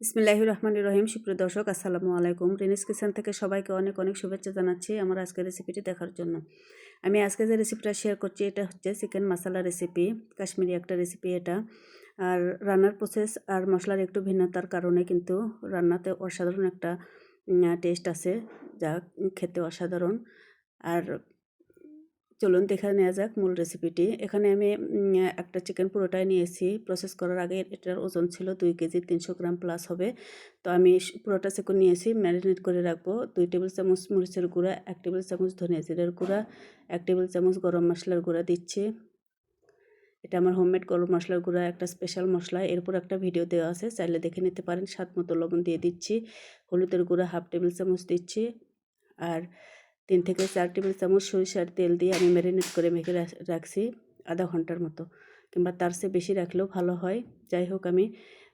বিসমিল্লাহির রহমানির রহিম। সুপ্রিয় দর্শক, আসসালামু আলাইকুম। রিনিস কিচেন থেকে সবাইকে অনেক অনেক শুভেচ্ছা জানাচ্ছি আমার আজকের রেসিপিটি দেখার জন্য। আমি আজকে যে রেসিপিটা শেয়ার করছি এটা হচ্ছে চিকেন মশলা রেসিপি, কাশ্মীরি একটা রেসিপি এটা। আর রান্নার প্রসেস আর মশলার একটু ভিন্নতার কারণে কিন্তু রান্নাতে অসাধারণ একটা টেস্ট আছে, যা খেতে অসাধারণ। আর চলুন দেখে নেওয়া যাক মূল রেসিপিটি। এখানে আমি একটা চিকেন পুরোটাই নিয়েছি। প্রসেস করার আগে এটার ওজন ছিল 2 কেজি 300 গ্রাম প্লাস হবে। তো আমি পুরোটা চিকেন নিয়েছি, ম্যারিনেট করে রাখবো। 2 টেবিল চামচ মরিচের গুঁড়া, 1 টেবিল চামচ ধনিয়া জিরার গুঁড়া, 1 টেবিল চামচ গরম মশলার গুঁড়া দিচ্ছি। এটা আমার হোমমেড গরম মশলার গুঁড়া, একটা স্পেশাল মশলা। এরপর একটা ভিডিও দেওয়া আছে, চাইলে দেখে নিতে পারেন। স্বাদ মতো লবণ দিয়ে দিচ্ছি। হলুদের গুঁড়া 1/2 টেবিল চামচ দিচ্ছি। আর 3 থেকে 4 টেবিল চামচ সরিষার তেল দিয়ে আমি ম্যারিনেট করে মেখে রাখছি আধা ঘন্টার মতো, কিংবা তার চেয়ে বেশি রাখলেও ভালো হয়। যাই হোক, আমি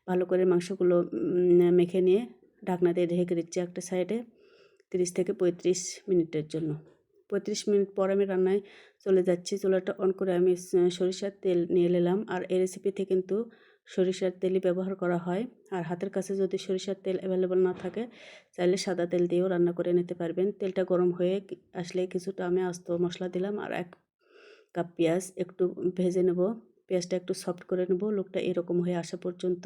ভালো করে মাংসগুলো মেখে নিয়ে ঢাকনা দিয়ে ঢেকে দিচ্ছি একটা সাইডে 30 থেকে 35 মিনিটের জন্য। 35 মিনিট পর আমি রান্নায় চলে যাচ্ছি। চুলাটা অন করে আমি সরিষার তেল নিয়ে নিলাম। আর এই রেসিপিতে কিন্তু সরিষার তেলই ব্যবহার করা হয়। আর হাতের কাছে যদি সরিষার তেল অ্যাভেলেবল না থাকে, চাইলে সাদা তেল দিয়েও রান্না করে নিতে পারবেন। তেলটা গরম হয়ে আসলে কিছুটা আমি আস্ত মশলা দিলাম আর 1 কাপ পেঁয়াজ একটু ভেজে নেব। পেঁয়াজটা একটু সফট করে নেব, লুকটা এরকম হয়ে আসা পর্যন্ত।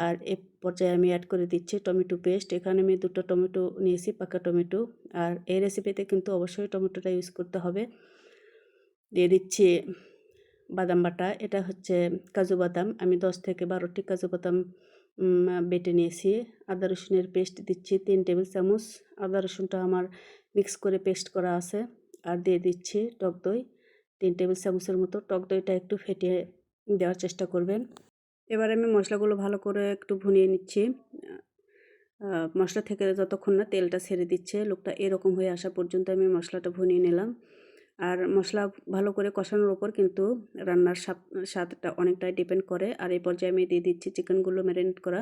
আর এ পর্যায়ে আমি অ্যাড করে দিচ্ছি টমেটো পেস্ট। এখানে আমি 2টো টমেটো নিয়েছি, পাকা টমেটো। আর এই রেসিপিতে কিন্তু অবশ্যই টমেটোটা ইউজ করতে হবে। দিয়ে দিচ্ছি বাদাম বাটা। এটা হচ্ছে কাজু বাদাম। আমি 10 থেকে 12টি কাজু বাদাম বেটে নিয়েছি। আদা রসুনের পেস্ট দিচ্ছি 3 টেবিল চামচ। আদা রসুনটা আমার মিক্স করে পেস্ট করা আছে। আর দিয়ে দিচ্ছি টক দই 3 টেবিল চামচের মতো। টক দইটা একটু ফেটিয়ে দেওয়ার চেষ্টা করবেন। এবার আমি মশলাগুলো ভালো করে একটু ভুনিয়ে নিচ্ছি। মশলা থেকে যতক্ষণ না তেলটা ছেড়ে দিচ্ছে, লুকটা এরকম হয়ে আসা পর্যন্ত আমি মশলাটা ভুনিয়ে নিলাম। আর মশলা ভালো করে কষানোর উপর কিন্তু রান্নার স্বাদটা অনেকটাই ডিপেন্ড করে। আর এই পর্যায়ে আমি দিয়ে দিচ্ছি চিকেনগুলো ম্যারিনেট করা।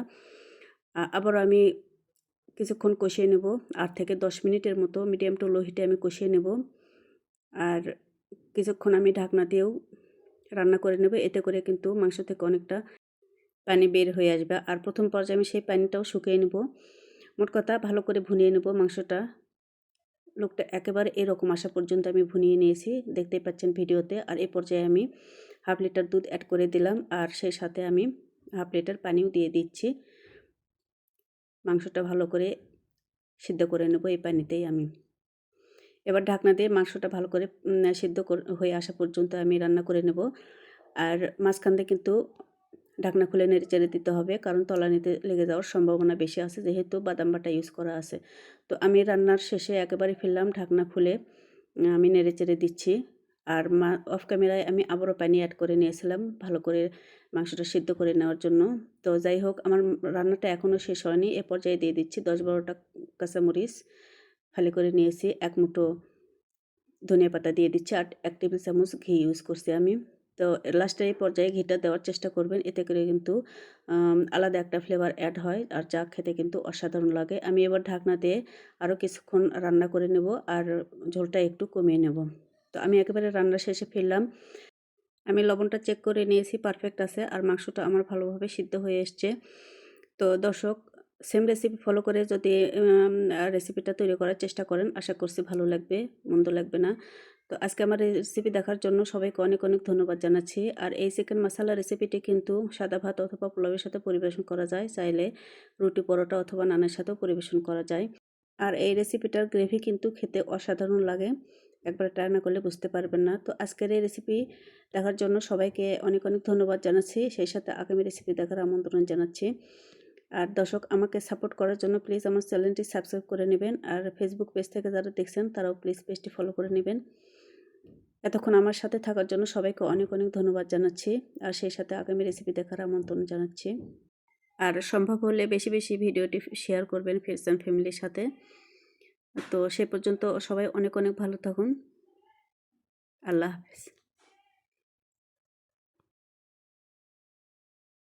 আবার আমি কিছুক্ষণ কষিয়ে নেব, 8 থেকে 10 মিনিটের মতো মিডিয়াম টু লো হিটে আমি কষিয়ে নেব। আর কিছুক্ষণ আমি ঢাকনা দিয়েও রান্না করে নেব। এতে করে কিন্তু মাংস থেকে অনেকটা পানি বের হয়ে আসবে। আর প্রথম পর্যায়ে আমি সেই পানিটাও শুকিয়ে নেব। মোট কথা ভালো করে ভুনিয়ে নেব মাংসটা। লোকটা একেবারে এরকম আসা পর্যন্ত আমি ভুনিয়ে নিয়েছি, দেখতেই পাচ্ছেন ভিডিওতে। আর এই পর্যায়ে আমি 1/2 লিটার দুধ অ্যাড করে দিলাম। আর সেই সাথে আমি 1/2 লিটার পানিও দিয়ে দিচ্ছি। মাংসটা ভালো করে সিদ্ধ করে নেব এই পানিতেই আমি। এবার ঢাকনা দিয়ে মাংসটা ভালো করে সিদ্ধ হয়ে আসা পর্যন্ত আমি রান্না করে নেব। আর মাঝখান দিয়ে কিন্তু ঢাকনা খুলে নেড়ে চেড়ে দিতে হবে, কারণ তলানিতে লেগে যাওয়ার সম্ভাবনা বেশি আছে, যেহেতু বাদাম বাটা ইউজ করা আছে। তো আমি রান্নার শেষে একেবারে ফেললাম ঢাকনা খুলে, আমি নেড়ে চেড়ে দিচ্ছি। আর অফ ক্যামেরায় আমি আবারও পানি অ্যাড করে নিয়েছিলাম ভালো করে মাংসটা সিদ্ধ করে নেওয়ার জন্য। তো যাই হোক, আমার রান্নাটা এখনও শেষ হয়নি। এ পর্যায়ে দিয়ে দিচ্ছি 10-12টা কাঁচামরিচ ফালি করে নিয়েছি। 1 মুঠো ধনিয়া পাতা দিয়ে দিচ্ছি। আর 1 টেবিল চামচ ঘি ইউজ করছি আমি। তো লাস্টে এই পর্যায়ে ঘিটা দেওয়ার চেষ্টা করবেন, এতে করে কিন্তু আলাদা একটা ফ্লেভার অ্যাড হয় আর চা খেতে কিন্তু অসাধারণ লাগে। আমি এবার ঢাকনা দিয়ে আরও কিছুক্ষণ রান্না করে নেব আর ঝোলটা একটু কমিয়ে নেব। তো আমি একেবারে রান্না শেষে ফিরলাম। আমি লবণটা চেক করে নিয়েছি, পারফেক্ট আছে। আর মাংসটা আমার ভালোভাবে সিদ্ধ হয়ে এসছে। তো দর্শক, সেম রেসিপি ফলো করে যদি রেসিপিটা তৈরি করার চেষ্টা করেন, আশা করছি ভালো লাগবে, মন্দ লাগবে না। তো আজকে আমার এই রেসিপি দেখার জন্য সবাইকে অনেক অনেক ধন্যবাদ জানাচ্ছি। আর এই চিকেন মশলা রেসিপিটি কিন্তু সাদা ভাত অথবা পোলাওয়ের সাথে পরিবেশন করা যায়, চাইলে রুটি পরোটা অথবা নানের সাথেও পরিবেশন করা যায়। আর এই রেসিপিটার গ্রেভি কিন্তু খেতে অসাধারণ লাগে, একবার ট্রাই না করলে বুঝতে পারবেন না। তো আজকের এই রেসিপি দেখার জন্য সবাইকে অনেক অনেক ধন্যবাদ জানাচ্ছি, সেই সাথে আগামী রেসিপি দেখার আমন্ত্রণ জানাচ্ছি। আর দর্শক, আমাকে সাপোর্ট করার জন্য প্লিজ আমার চ্যানেলটি সাবস্ক্রাইব করে নেবেন। আর ফেসবুক পেজ থেকে যারা দেখছেন তারাও প্লিজ পেজটি ফলো করে নেবেন। এতক্ষণ আমার সাথে থাকার জন্য সবাইকে অনেক অনেক ধন্যবাদ জানাচ্ছি। আর সেই সাথে আগামী রেসিপি দেখার আমন্ত্রণ জানাচ্ছি। আর সম্ভব হলে বেশি বেশি ভিডিওটি শেয়ার করবেন ফ্রেন্ডস অ্যান্ড ফ্যামিলির সাথে। তো সে পর্যন্ত সবাই অনেক অনেক ভালো থাকুন। আল্লাহ হাফেজ।